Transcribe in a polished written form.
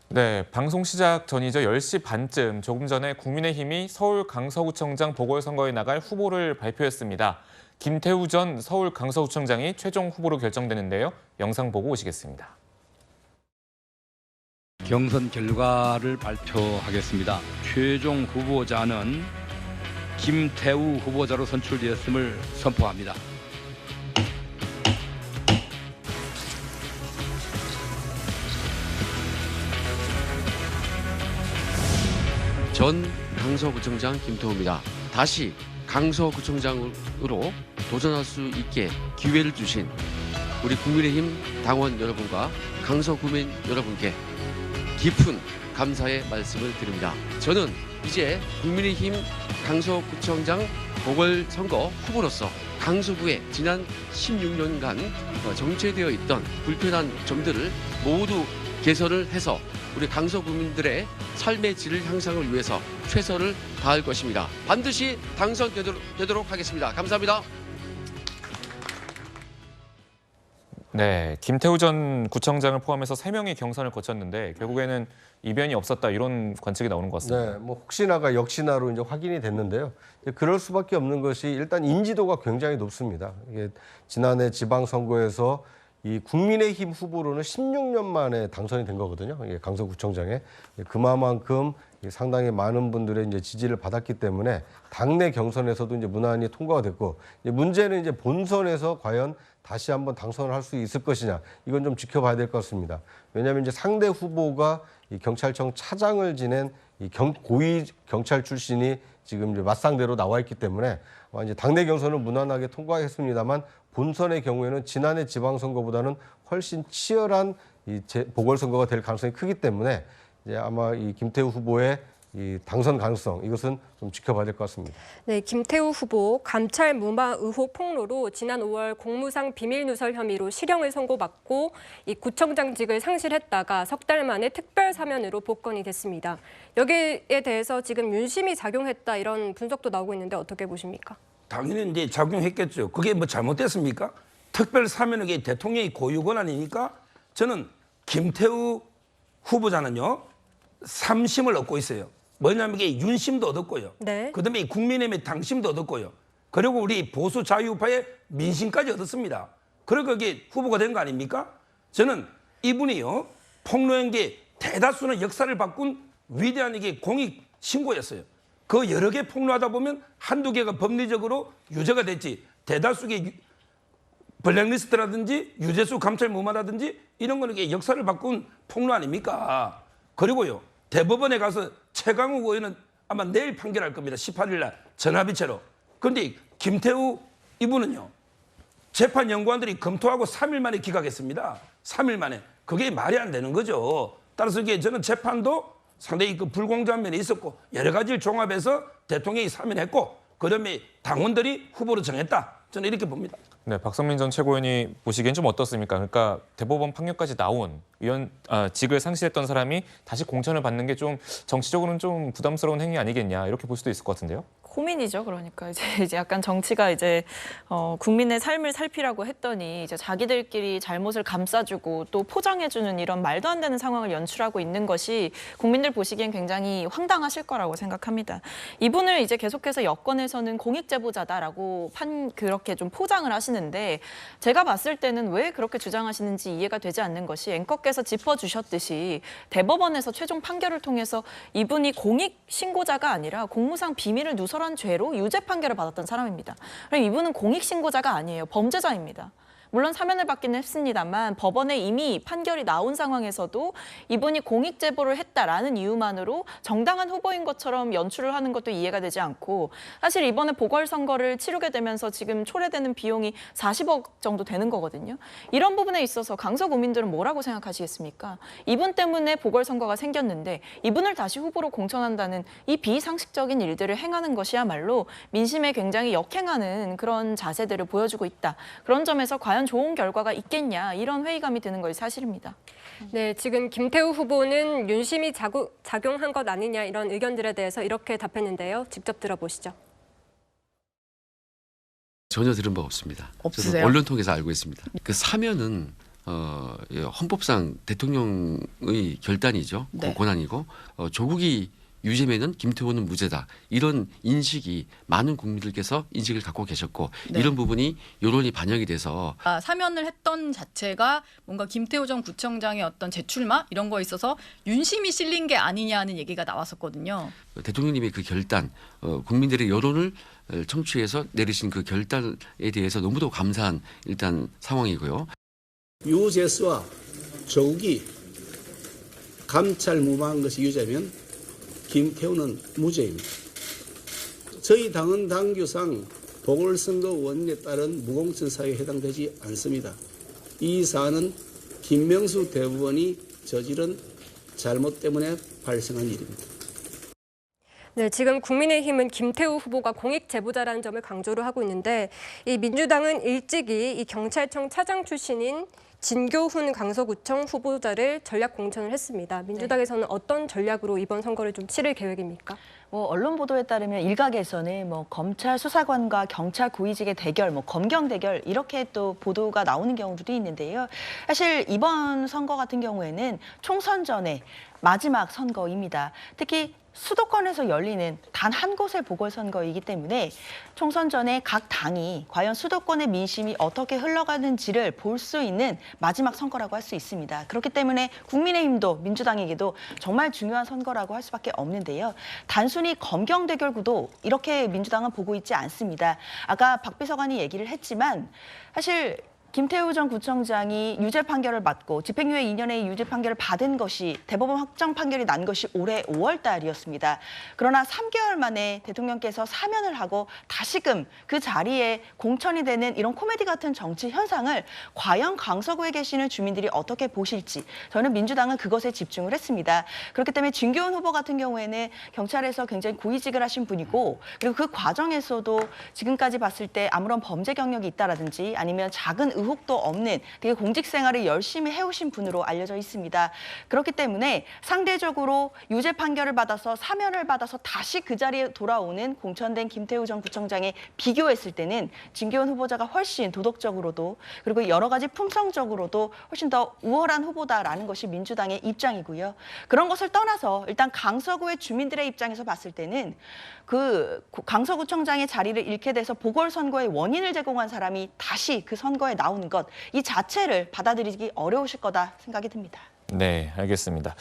네, 방송 시작 전이죠. 10시 반쯤 조금 전에 국민의힘이 서울 강서구청장 보궐선거에 나갈 후보를 발표했습니다. 김태우 전 서울 강서구청장이 최종 후보로 결정되는데요. 영상 보고 오시겠습니다. 경선 결과를 발표하겠습니다. 최종 후보자는 김태우 후보자로 선출되었음을 선포합니다. 전 강서구청장 김태우입니다. 다시 강서구청장으로 도전할 수 있게 기회를 주신 우리 국민의힘 당원 여러분과 강서구민 여러분께 깊은 감사의 말씀을 드립니다. 저는 이제 국민의힘 강서구청장 보궐선거 후보로서 강서구에 지난 16년간 정체되어 있던 불편한 점들을 모두 개선을 해서 우리 강서구민들의 삶의 질 향상을 위해서 최선을 다할 것입니다. 반드시 당선되도록 하겠습니다. 감사합니다. 네, 김태우 전 구청장을 포함해서 3명이 경선을 거쳤는데 결국에는 이변이 없었다 이런 관측이 나오는 것 같습니다. 네, 뭐 혹시나가 역시나로 이제 확인이 됐는데요. 그럴 수밖에 없는 것이 일단 인지도가 굉장히 높습니다. 이게 지난해 지방선거에서 이 국민의힘 후보로는 16년 만에 당선이 된 거거든요. 이게 강서구청장에 그만큼 상당히 많은 분들의 이제 지지를 받았기 때문에 당내 경선에서도 이제 무난히 통과가 됐고, 문제는 이제 본선에서 과연 다시 한번 당선을 할 수 있을 것이냐, 이건 좀 지켜봐야 될 것 같습니다. 왜냐하면 이제 상대 후보가 이 경찰청 차장을 지낸 이 고위 경찰 출신이 지금 이제 맞상대로 나와 있기 때문에 이제 당내 경선은 무난하게 통과했습니다만 본선의 경우에는 지난해 지방선거보다는 훨씬 치열한 이 보궐선거가 될 가능성이 크기 때문에 이제 아마 이 김태우 후보의 이 당선 가능성, 이것은 좀 지켜봐야 될 것 같습니다. 네, 김태우 후보 감찰 무마 의혹 폭로로 지난 5월 공무상 비밀 누설 혐의로 실형을 선고받고 이 구청장직을 상실했다가 석 달 만에 특별 사면으로 복권이 됐습니다. 여기에 대해서 지금 윤심이 작용했다 이런 분석도 나오고 있는데 어떻게 보십니까? 당연히 이제 작용했겠죠. 그게 뭐 잘못됐습니까? 특별 사면은 대통령의 고유 권한이니까 저는 김태우 후보자는요 3심을 얻고 있어요. 뭐냐면 이게 윤심도 얻었고요. 네. 그다음에 국민의힘의 당심도 얻었고요. 그리고 우리 보수 자유파의 민심까지 얻었습니다. 그러고 이게 후보가 된 거 아닙니까? 저는 이분이요 폭로한 게 대다수는 역사를 바꾼 위대한 이게 공익 신고였어요. 그 여러 개 폭로하다 보면 한두 개가 법리적으로 유죄가 됐지. 대다수의 블랙리스트라든지 유재수 감찰 무마라든지 이런 거는 이게 역사를 바꾼 폭로 아닙니까? 그리고요 대법원에 가서 최강욱 의원은 아마 내일 판결할 겁니다. 18일 날 전화비체로. 그런데 김태우 이분은요 재판 연구원들이 검토하고 3일 만에 기각했습니다. 3일 만에. 그게 말이 안 되는 거죠. 따라서 이게 저는 재판도 상당히 그 불공정한 면이 있었고 여러 가지를 종합해서 대통령이 사면했고 그다음에 당원들이 후보로 정했다. 저는 이렇게 봅니다. 네, 박성민 전 최고위원이 보시기엔 좀 어떻습니까? 그러니까 대법원 판결까지 나온 직을 상실했던 사람이 다시 공천을 받는 게 좀 정치적으로는 좀 부담스러운 행위 아니겠냐 이렇게 볼 수도 있을 것 같은데요. 고민이죠. 그러니까 이제 약간 정치가 이제 국민의 삶을 살피라고 했더니 이제 자기들끼리 잘못을 감싸주고 또 포장해주는 이런 말도 안 되는 상황을 연출하고 있는 것이 국민들 보시기엔 굉장히 황당하실 거라고 생각합니다. 이분을 이제 계속해서 여권에서는 공익 제보자다라고 그렇게 좀 포장을 하시는데 제가 봤을 때는 왜 그렇게 주장하시는지 이해가 되지 않는 것이 앵커께서 짚어주셨듯이 대법원에서 최종 판결을 통해서 이분이 공익 신고자가 아니라 공무상 비밀을 누설한 죄로 유죄 판결을 받았던 사람입니다. 그럼 이분은 공익 신고자가 아니에요. 범죄자입니다. 물론 사면을 받기는 했습니다만 법원에 이미 판결이 나온 상황에서도 이분이 공익 제보를 했다라는 이유만으로 정당한 후보인 것처럼 연출을 하는 것도 이해가 되지 않고 사실 이번에 보궐선거를 치르게 되면서 지금 초래되는 비용이 40억 정도 되는 거거든요. 이런 부분에 있어서 강서구민들은 뭐라고 생각하시겠습니까? 이분 때문에 보궐선거가 생겼는데 이분을 다시 후보로 공천한다는 이 비상식적인 일들을 행하는 것이야말로 민심에 굉장히 역행하는 그런 자세들을 보여주고 있다. 그런 점에서 과연 좋은 결과가 있겠냐 이런 회의감이 드는 것이 사실입니다. 네, 지금 김태우 후보는 윤심이 작용한 것 아니냐 이런 의견들에 대해서 이렇게 답했는데요. 직접 들어보시죠. 전혀 들은 바 없습니다. 없으세요? 저는 언론 통해서 알고 있습니다. 그 사면은 헌법상 대통령의 결단이죠. 네. 권한이고 조국이 유죄면은 김태우는 무죄다. 이런 인식이 많은 국민들께서 인식을 갖고 계셨고 네. 이런 부분이 여론이 반영이 돼서 사면을 했던 자체가 뭔가 김태우 전 구청장의 어떤 재출마 이런 거에 있어서 윤심이 실린 게 아니냐는 얘기가 나왔었거든요. 대통령님의 그 결단, 국민들의 여론을 청취해서 내리신 그 결단에 대해서 너무도 감사한 일단 상황이고요. 유죄수와 조국이 감찰 무마한 것이 유죄면 김태우는 무죄입니다. 저희 당은 당규상 보궐선거 원인에 따른 무공천 사유에 해당되지 않습니다. 이 사안은 김명수 대법원이 저지른 잘못 때문에 발생한 일입니다. 네, 지금 국민의힘은 김태우 후보가 공익 제보자라는 점을 강조를 하고 있는데 이 민주당은 일찍이 이 경찰청 차장 출신인 진교훈 강서구청 후보자를 전략 공천을 했습니다. 민주당에서는 어떤 전략으로 이번 선거를 좀 치를 계획입니까? 언론 보도에 따르면 일각에서는 검찰 수사관과 경찰 고위직의 대결, 검경 대결 이렇게 또 보도가 나오는 경우도 있는데요. 사실 이번 선거 같은 경우에는 총선 전에 마지막 선거입니다. 특히 수도권에서 열리는 단 한 곳의 보궐선거이기 때문에 총선 전에 각 당이 과연 수도권의 민심이 어떻게 흘러가는지를 볼 수 있는 마지막 선거라고 할 수 있습니다. 그렇기 때문에 국민의힘도 민주당에게도 정말 중요한 선거라고 할 수밖에 없는데요. 단순히 검경 대결 구도 이렇게 민주당은 보고 있지 않습니다. 아까 박 비서관이 얘기를 했지만 사실 김태우 전 구청장이 유죄 판결을 받고 집행유예 2년의 유죄 판결을 받은 것이 대법원 확정 판결이 난 것이 올해 5월 달이었습니다. 그러나 3개월 만에 대통령께서 사면을 하고 다시금 그 자리에 공천이 되는 이런 코미디 같은 정치 현상을 과연 강서구에 계시는 주민들이 어떻게 보실지 저는 민주당은 그것에 집중을 했습니다. 그렇기 때문에 진교훈 후보 같은 경우에는 경찰에서 굉장히 고위직을 하신 분이고 그리고 그 과정에서도 지금까지 봤을 때 아무런 범죄 경력이 있다라든지 아니면 작은 의혹도 없는 되게 공직 생활을 열심히 해오신 분으로 알려져 있습니다. 그렇기 때문에 상대적으로 유죄 판결을 받아서 사면을 받아서 다시 그 자리에 돌아오는 공천된 김태우 전 구청장에 비교했을 때는 진교훈 후보자가 훨씬 도덕적으로도 그리고 여러 가지 품성적으로도 훨씬 더 우월한 후보다라는 것이 민주당의 입장이고요. 그런 것을 떠나서 일단 강서구의 주민들의 입장에서 봤을 때는 그 강서구청장의 자리를 잃게 돼서 보궐선거의 원인을 제공한 사람이 다시 그 선거에 나오는 것, 이 자체를 받아들이기 어려우실 거다 생각이 듭니다. 네, 알겠습니다.